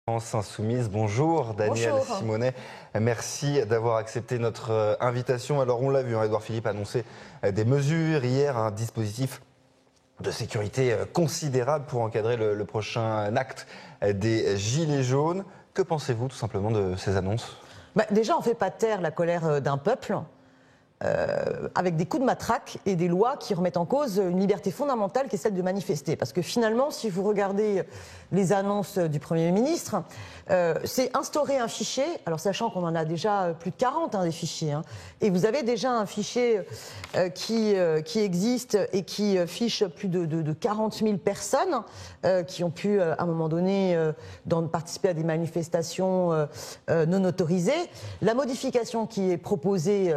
France Insoumise. Bonjour Daniel Bonjour. Simonet, merci d'avoir accepté notre invitation. Alors on l'a vu, Édouard Philippe a annoncé des mesures hier, un dispositif de sécurité considérable pour encadrer le prochain acte des Gilets jaunes. Que pensez-vous tout simplement de ces annonces ? Déjà, on ne fait pas taire la colère d'un peuple avec des coups de matraque et des lois qui remettent en cause une liberté fondamentale qui est celle de manifester. Parce que finalement, si vous regardez les annonces du Premier ministre, c'est instaurer un fichier, alors sachant qu'on en a déjà plus de 40 des fichiers, et vous avez déjà un fichier qui existe et qui fiche plus de 40 000 personnes qui ont pu, à un moment donné, participer à des manifestations non autorisées. La modification qui est proposée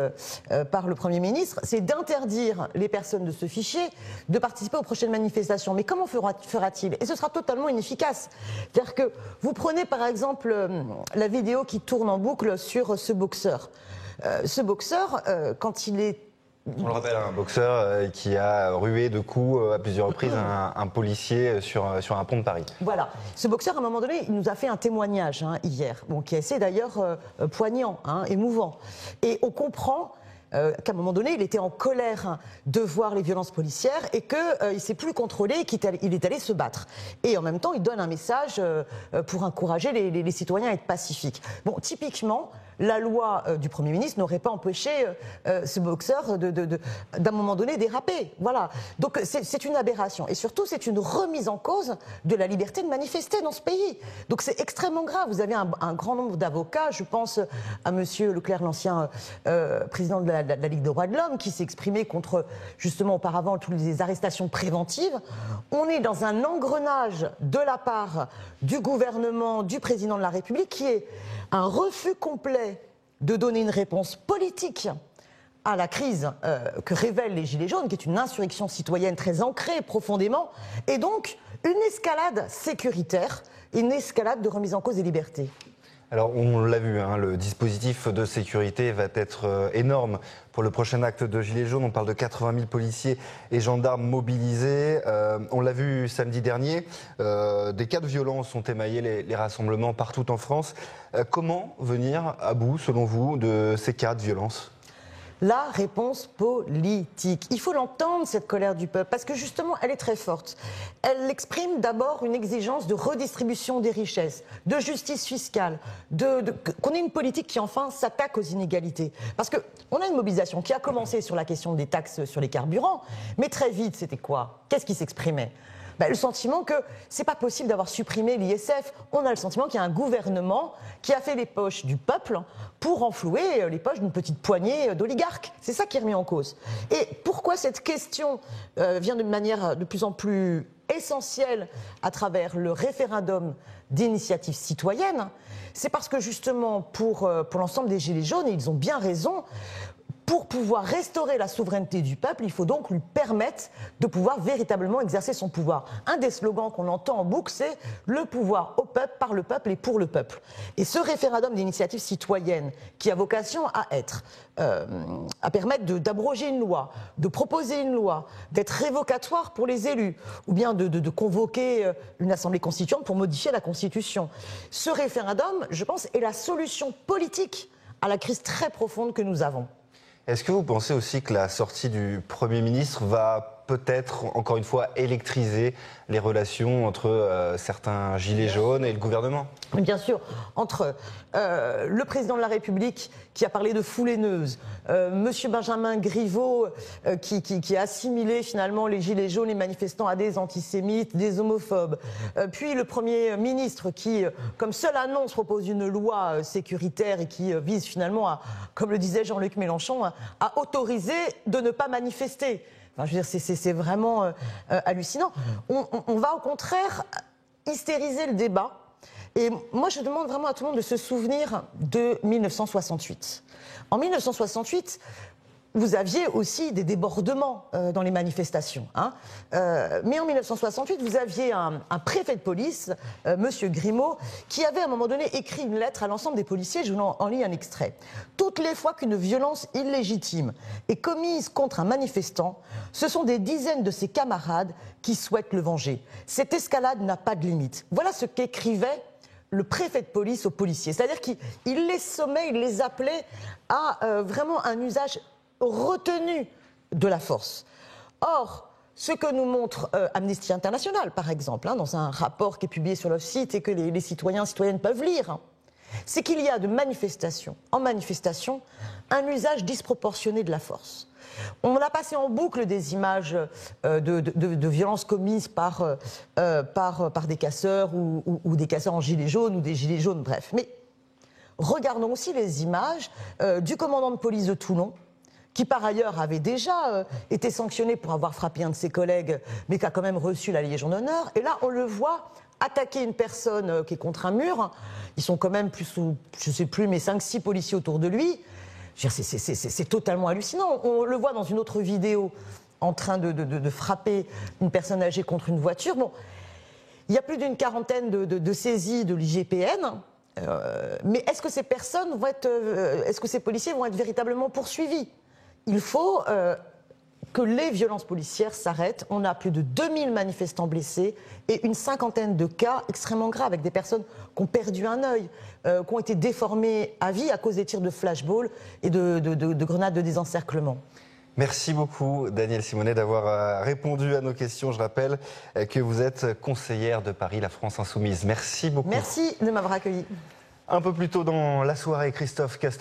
par le Premier ministre, c'est d'interdire les personnes de ce fichier de participer aux prochaines manifestations. Mais comment fera-t-il ? Et ce sera totalement inefficace. C'est-à-dire que vous prenez par exemple la vidéo qui tourne en boucle sur ce boxeur. Ce boxeur, quand il est... On le rappelle, un boxeur qui a rué de coups à plusieurs reprises un policier sur un pont de Paris. Voilà. Ce boxeur, à un moment donné, il nous a fait un témoignage hier, qui est assez d'ailleurs poignant, émouvant. Et on comprend qu'à un moment donné, il était en colère de voir les violences policières et qu'il ne s'est plus contrôlé et qu'il est allé se battre. Et en même temps, il donne un message pour encourager les citoyens à être pacifiques. Bon, typiquement, la loi du Premier ministre n'aurait pas empêché ce boxeur d'un moment donné déraper. Voilà. Donc c'est une aberration. Et surtout, c'est une remise en cause de la liberté de manifester dans ce pays. Donc c'est extrêmement grave. Vous avez un grand nombre d'avocats. Je pense à Monsieur Leclerc, l'ancien président de la Ligue des droits de l'homme, qui s'est exprimé contre, justement, auparavant, toutes les arrestations préventives. On est dans un engrenage de la part du gouvernement, du président de la République, qui est un refus complet de donner une réponse politique à la crise que révèlent les Gilets jaunes, qui est une insurrection citoyenne très ancrée profondément, et donc une escalade sécuritaire, une escalade de remise en cause des libertés. Alors on l'a vu, le dispositif de sécurité va être énorme pour le prochain acte de Gilets jaunes. On parle de 80 000 policiers et gendarmes mobilisés. On l'a vu samedi dernier, des cas de violence ont émaillé les rassemblements partout en France. Comment venir à bout, selon vous, de ces cas de violence ? La réponse politique. Il faut l'entendre, cette colère du peuple, parce que justement, elle est très forte. Elle exprime d'abord une exigence de redistribution des richesses, de justice fiscale, qu'on ait une politique qui enfin s'attaque aux inégalités. Parce qu'on a une mobilisation qui a commencé sur la question des taxes sur les carburants, mais très vite, c'était quoi ? Qu'est-ce qui s'exprimait ? Le sentiment que c'est pas possible d'avoir supprimé l'ISF. On a le sentiment qu'il y a un gouvernement qui a fait les poches du peuple pour renflouer les poches d'une petite poignée d'oligarques. C'est ça qui est remis en cause. Et pourquoi cette question vient de manière de plus en plus essentielle à travers le référendum d'initiative citoyenne ? C'est parce que justement, pour l'ensemble des Gilets jaunes, et ils ont bien raison, pour pouvoir restaurer la souveraineté du peuple, il faut donc lui permettre de pouvoir véritablement exercer son pouvoir. Un des slogans qu'on entend en boucle, c'est « le pouvoir au peuple, par le peuple et pour le peuple ». Et ce référendum d'initiative citoyenne, qui a vocation à permettre d'abroger une loi, de proposer une loi, d'être révocatoire pour les élus, ou bien de convoquer une assemblée constituante pour modifier la Constitution. Ce référendum, je pense, est la solution politique à la crise très profonde que nous avons. Est-ce que vous pensez aussi que la sortie du Premier ministre va peut-être, encore une fois, électriser les relations entre certains gilets jaunes et le gouvernement ? Bien sûr, entre le président de la République qui a parlé de foule haineuse, monsieur Benjamin Griveaux qui a assimilé finalement les gilets jaunes, les manifestants à des antisémites, des homophobes, puis le Premier ministre qui, comme seule annonce, propose une loi sécuritaire et qui vise finalement à, comme le disait Jean-Luc Mélenchon, à autoriser de ne pas manifester. Enfin, je veux dire, c'est vraiment hallucinant. On va au contraire hystériser le débat. Et moi, je demande vraiment à tout le monde de se souvenir de 1968. En 1968, vous aviez aussi des débordements dans les manifestations. Mais en 1968, vous aviez un préfet de police, Monsieur Grimaud, qui avait à un moment donné écrit une lettre à l'ensemble des policiers. Je vous en lis un extrait. « Toutes les fois qu'une violence illégitime est commise contre un manifestant, ce sont des dizaines de ses camarades qui souhaitent le venger. Cette escalade n'a pas de limite. » Voilà ce qu'écrivait le préfet de police aux policiers. C'est-à-dire qu'il les sommait, il les appelait à vraiment un usage retenu de la force. Or, ce que nous montre Amnesty International, par exemple, dans un rapport qui est publié sur leur site et que les citoyens et citoyennes peuvent lire, c'est qu'il y a de manifestation en manifestation un usage disproportionné de la force. On a passé en boucle des images de violences commises par des casseurs ou des casseurs en gilets jaunes ou des gilets jaunes, bref. Mais regardons aussi les images du commandant de police de Toulon, qui par ailleurs avait déjà été sanctionné pour avoir frappé un de ses collègues, mais qui a quand même reçu la Légion d'honneur. Et là, on le voit attaquer une personne qui est contre un mur. Ils sont quand même plus, je ne sais plus, mais 5-6 policiers autour de lui. C'est totalement hallucinant. On le voit dans une autre vidéo en train de frapper une personne âgée contre une voiture. Bon, il y a plus d'une quarantaine de saisies de l'IGPN. Mais est-ce que ces personnes vont être, est-ce que ces policiers vont être véritablement poursuivis ? Il faut que les violences policières s'arrêtent. On a plus de 2000 manifestants blessés et une cinquantaine de cas extrêmement graves avec des personnes qui ont perdu un œil, qui ont été déformées à vie à cause des tirs de flashball et de grenades de désencerclement. Merci beaucoup, Danielle Simonet, d'avoir répondu à nos questions. Je rappelle que vous êtes conseillère de Paris, la France Insoumise. Merci beaucoup. Merci de m'avoir accueilli. Un peu plus tôt dans la soirée, Christophe Castel.